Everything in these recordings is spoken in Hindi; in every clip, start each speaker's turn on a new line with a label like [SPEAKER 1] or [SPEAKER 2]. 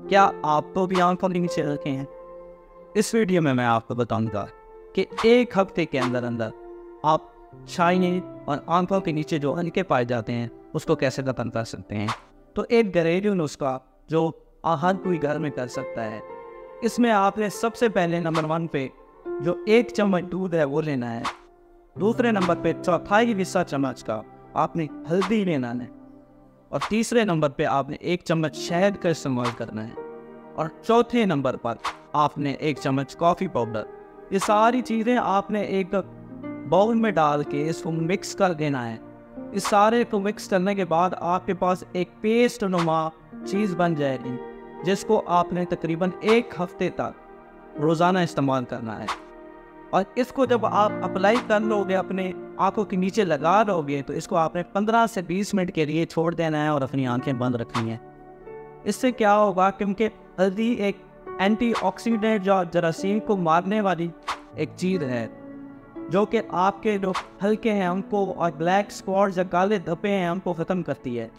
[SPEAKER 1] क्या आपको भी आंखों के नीचे हल्के हैं? इस वीडियो में मैं आपको बताऊंगा कि एक हफ्ते के अंदर अंदर आप शाइनी और आंखों के नीचे जो हल्के पाए जाते हैं उसको कैसे खत्म कर सकते हैं। तो एक घरेलू नुस्खा जो हर कोई घर में कर सकता है। इसमें आपने सबसे पहले नंबर 1 पे जो 1 चम्मच दूध है वो लेना है। दूसरे नंबर पे चौथाई हिस्सा चम्मच का आपने हल्दी लेना है। और तीसरे नंबर पे आपने 1 चम्मच शहद का इस्तेमाल करना है। और चौथे नंबर पर आपने 1 चम्मच कॉफ़ी पाउडर। ये सारी चीज़ें आपने एक बाउल में डाल के इसको मिक्स कर देना है। इस सारे को मिक्स करने के बाद आपके पास एक पेस्ट नुमा चीज़ बन जाएगी, जिसको आपने तकरीबन 1 हफ्ते तक रोज़ाना इस्तेमाल करना है। और इसको जब आप अप्लाई कर लोगे, अपने आंखों के नीचे लगा लोगे, तो इसको आपने 15 से 20 मिनट के लिए छोड़ देना है और अपनी आंखें बंद रखनी है। इससे क्या होगा, क्योंकि हल्दी एक एंटीऑक्सीडेंट जो जरासीम को मारने वाली एक चीज़ है, जो कि आपके जो हल्के हैं उनको और ब्लैक स्पॉट्स या काले धब्बे हैं उनको ख़त्म करती है।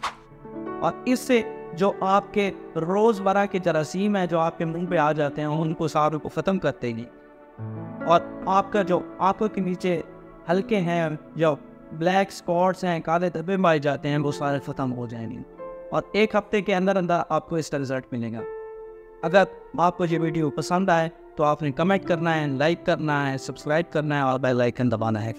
[SPEAKER 1] और इससे जो आपके रोज़मर्रा के जरासीम हैं जो आपके मुंह पे आ जाते हैं उनको सारों को ख़त्म कर देगी। और आपका जो आंखों के नीचे हल्के हैं, जो ब्लैक स्पॉट्स हैं, काले धब्बे पाए जाते हैं, वो सारे ख़त्म हो जाएंगे। और 1 हफ्ते के अंदर अंदर आपको इसका रिज़ल्ट मिलेगा। अगर आपको ये वीडियो पसंद आए तो आपने कमेंट करना है, लाइक करना है, सब्सक्राइब करना है और बेल आइकन दबाना है।